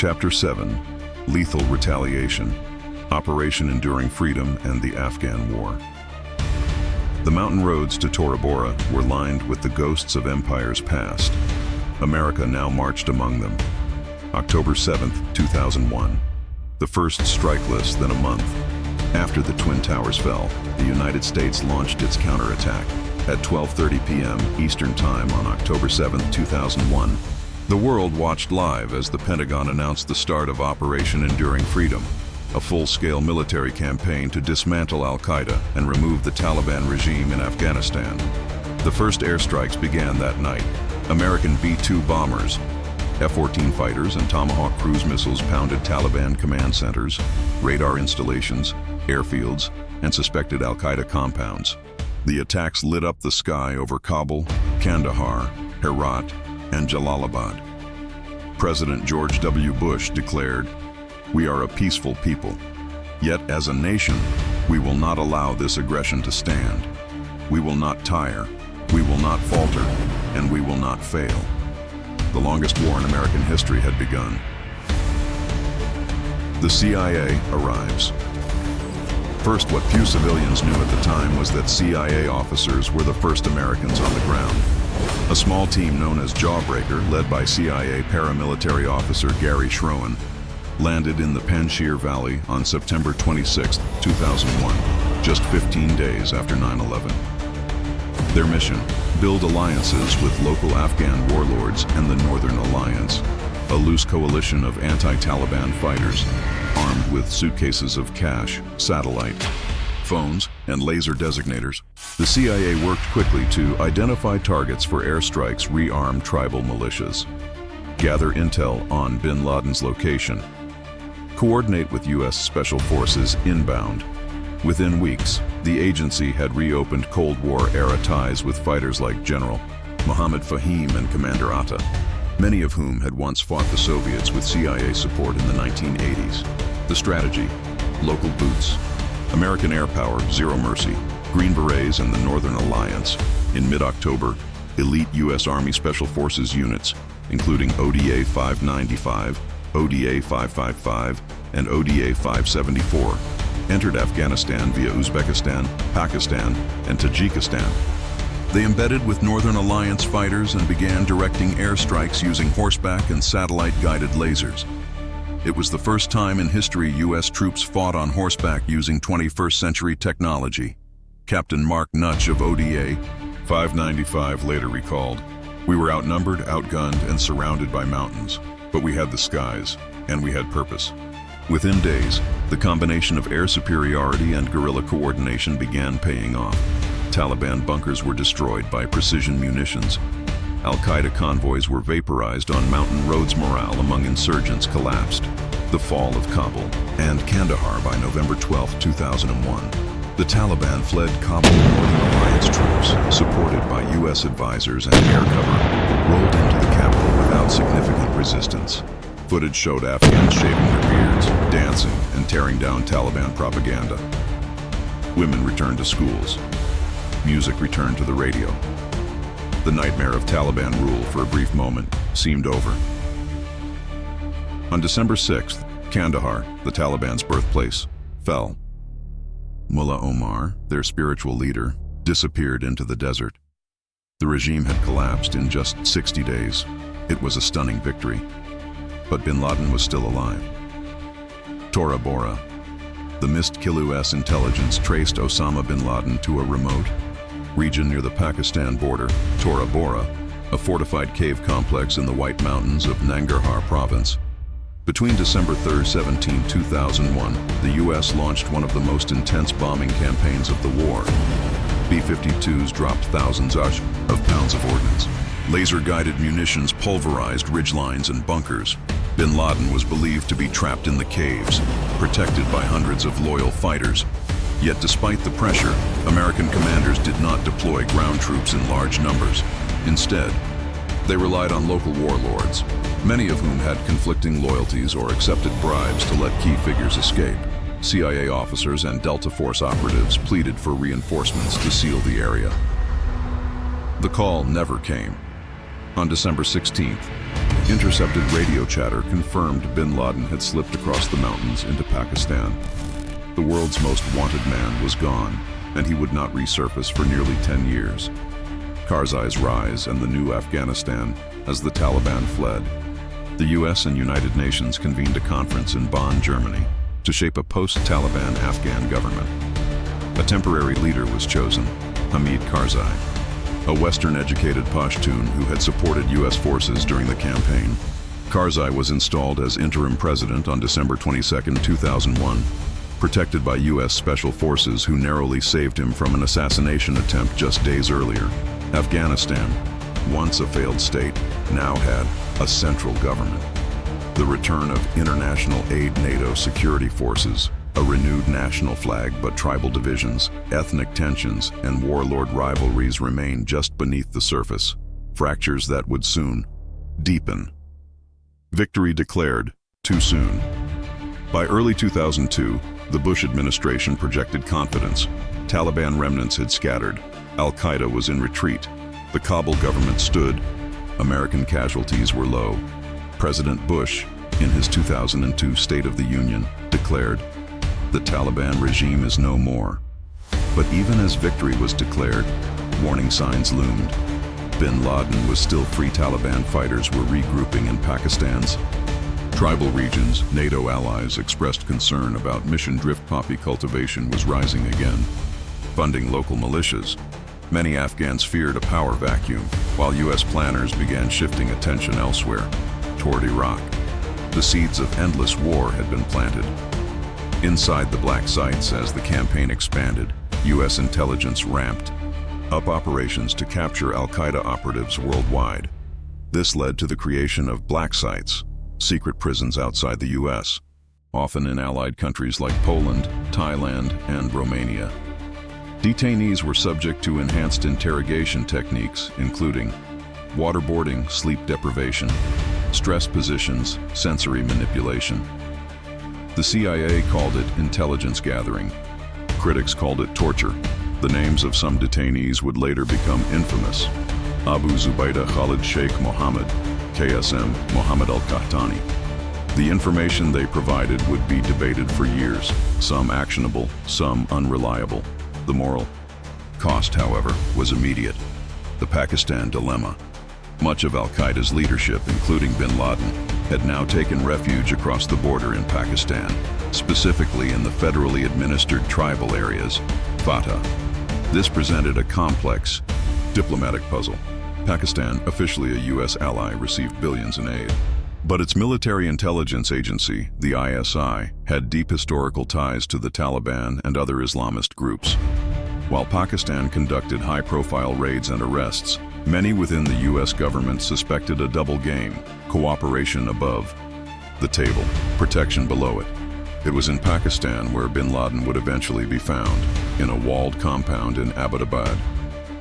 Chapter 7, Lethal Retaliation, Operation Enduring Freedom and the Afghan War. The mountain roads to Tora Bora were lined with the ghosts of empires past. America now marched among them. October 7, 2001. The first strike less than a month. After the Twin Towers fell, the United States launched its counterattack. At 12:30 p.m. Eastern Time on October 7, 2001, the world watched live as the Pentagon announced the start of Operation Enduring Freedom, a full-scale military campaign to dismantle Al-Qaeda and remove the Taliban regime in Afghanistan. The first airstrikes began that night. American B-2 bombers, F-14 fighters and Tomahawk cruise missiles pounded Taliban command centers, radar installations, airfields, and suspected Al-Qaeda compounds. The attacks lit up the sky over Kabul, Kandahar, Herat, and Jalalabad. President George W. Bush declared, "We are a peaceful people. Yet as a nation, we will not allow this aggression to stand. We will not tire, we will not falter, and we will not fail." The longest war in American history had begun. The CIA arrives. First, what few civilians knew at the time was that CIA officers were the first Americans on the ground. A small team known as Jawbreaker, led by CIA paramilitary officer Gary Schroen, landed in the Panjshir Valley on September 26, 2001, just 15 days after 9/11. Their mission: build alliances with local Afghan warlords and the Northern Alliance, a loose coalition of anti-Taliban fighters, armed with suitcases of cash, satellite phones, and laser designators. The CIA worked quickly to identify targets for airstrikes, rearm tribal militias, gather intel on bin Laden's location, coordinate with U.S. Special Forces inbound. Within weeks, the agency had reopened Cold War-era ties with fighters like General Mohammad Fahim and Commander Atta, many of whom had once fought the Soviets with CIA support in the 1980s. The strategy: local boots, American air power, zero mercy, Green Berets and the Northern Alliance. In mid-October, elite U.S. Army Special Forces units, including ODA 595, ODA 555, and ODA 574, entered Afghanistan via Uzbekistan, Pakistan, and Tajikistan. They embedded with Northern Alliance fighters and began directing airstrikes using horseback and satellite-guided lasers. It was the first time in history U.S. troops fought on horseback using 21st century technology. Captain Mark Nutch of ODA 595 later recalled, "We were outnumbered, outgunned, and surrounded by mountains, but we had the skies, and we had purpose." Within days, the combination of air superiority and guerrilla coordination began paying off. Taliban bunkers were destroyed by precision munitions. Al-Qaeda convoys were vaporized on mountain roads. Morale among insurgents collapsed. The fall of Kabul and Kandahar by November 12, 2001. The Taliban fled. Kabul Northern Alliance troops, supported by U.S. advisors and air cover, rolled into the capital without significant resistance. Footage showed Afghans shaving their beards, dancing, and tearing down Taliban propaganda. Women returned to schools. Music returned to the radio. The nightmare of Taliban rule for a brief moment seemed over. On December 6th, Kandahar, the Taliban's birthplace, fell. Mullah Omar, their spiritual leader, disappeared into the desert. The regime had collapsed in just 60 days. It was a stunning victory. But bin Laden was still alive. Tora Bora. The Mist Kilu-S intelligence traced Osama bin Laden to a remote region near the Pakistan border. Tora Bora, a fortified cave complex in the White Mountains of Nangarhar province. Between December 3, 17, 2001, the U.S. launched one of the most intense bombing campaigns of the war. B-52s dropped thousands of pounds of ordnance. Laser-guided munitions pulverized ridgelines and bunkers. Bin Laden was believed to be trapped in the caves, protected by hundreds of loyal fighters. Yet despite the pressure, American commanders did not deploy ground troops in large numbers. Instead, they relied on local warlords, many of whom had conflicting loyalties or accepted bribes to let key figures escape. CIA officers and Delta Force operatives pleaded for reinforcements to seal the area. The call never came. On December 16th, Intercepted radio chatter confirmed bin Laden had slipped across the mountains into Pakistan. The world's most wanted man was gone, and he would not resurface for nearly 10 years. Karzai's rise and the new Afghanistan as the Taliban fled. The US and United Nations convened a conference in Bonn, Germany, to shape a post-Taliban Afghan government. A temporary leader was chosen, Hamid Karzai, a Western-educated Pashtun who had supported US forces during the campaign. Karzai was installed as interim president on December 22, 2001, protected by US Special Forces who narrowly saved him from an assassination attempt just days earlier. Afghanistan, once a failed state, now had a central government. The return of international aid NATO security forces, a renewed national flag but tribal divisions, ethnic tensions, and warlord rivalries remain just beneath the surface, fractures that would soon deepen. Victory declared too soon. By early 2002, the Bush administration projected confidence. Taliban remnants had scattered. Al-Qaeda was in retreat. The Kabul government stood. American casualties were low. President Bush, in his 2002 State of the Union, declared, "The Taliban regime is no more." But even as victory was declared, warning signs loomed. Bin Laden was still free. Taliban fighters were regrouping in Pakistan's tribal regions. NATO allies expressed concern about mission drift. Poppy cultivation was rising again, funding local militias. Many Afghans feared a power vacuum, while US planners began shifting attention elsewhere, toward Iraq. The seeds of endless war had been planted. Inside the black sites, as the campaign expanded, US intelligence ramped up operations to capture Al-Qaeda operatives worldwide. This led to the creation of black sites, secret prisons outside the US, often in allied countries like Poland, Thailand, and Romania. Detainees were subject to enhanced interrogation techniques, including waterboarding, sleep deprivation, stress positions, sensory manipulation. The CIA called it intelligence gathering. Critics called it torture. The names of some detainees would later become infamous. Abu Zubaydah Khalid Sheikh Mohammed, KSM Mohammed Al-Qahtani. The information they provided would be debated for years, some actionable, some unreliable. The moral cost, however, was immediate. The Pakistan dilemma. Much of Al-Qaeda's leadership, including bin Laden, had now taken refuge across the border in Pakistan, specifically in the federally administered tribal areas, FATA. This presented a complex diplomatic puzzle. Pakistan, officially a US ally, received billions in aid. But its military intelligence agency, the ISI, had deep historical ties to the Taliban and other Islamist groups. While Pakistan conducted high-profile raids and arrests, many within the US government suspected a double game: cooperation above the table, protection below it. It was in Pakistan where bin Laden would eventually be found, in a walled compound in Abbottabad,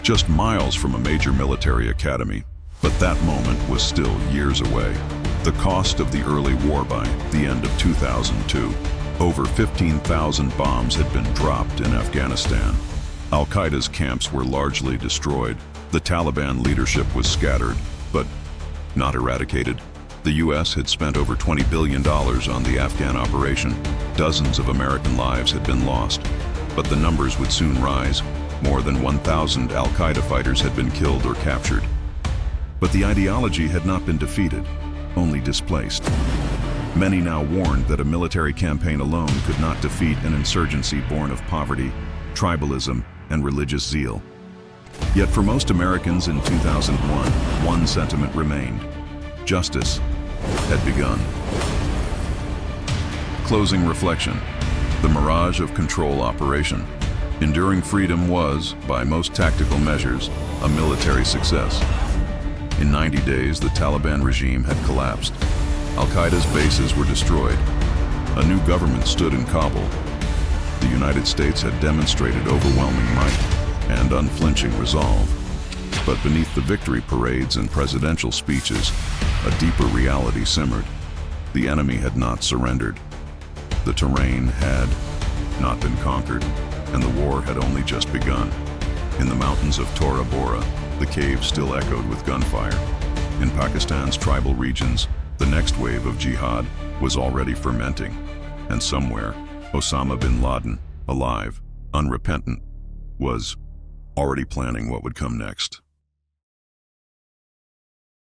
just miles from a major military academy. But that moment was still years away. The cost of the early war. By the end of 2002, over 15,000 bombs had been dropped in Afghanistan. Al-Qaeda's camps were largely destroyed. The Taliban leadership was scattered, but not eradicated. The US had spent over $20 billion on the Afghan operation. Dozens of American lives had been lost, but the numbers would soon rise. More than 1,000 Al-Qaeda fighters had been killed or captured. But the ideology had not been defeated, only displaced. Many now warned that a military campaign alone could not defeat an insurgency born of poverty, tribalism, and religious zeal. Yet for most Americans in 2001, one sentiment remained: justice had begun. Closing reflection: the mirage of control operation. Enduring freedom was, by most tactical measures, a military success. In 90 days, the Taliban regime had collapsed. Al-Qaeda's bases were destroyed. A new government stood in Kabul. The United States had demonstrated overwhelming might and unflinching resolve. But beneath the victory parades and presidential speeches, a deeper reality simmered. The enemy had not surrendered. The terrain had not been conquered, and the war had only just begun. In the mountains of Tora Bora, the caves still echoed with gunfire. In Pakistan's tribal regions, the next wave of jihad was already fermenting, and somewhere, Osama bin Laden, alive, unrepentant, was already planning what would come next.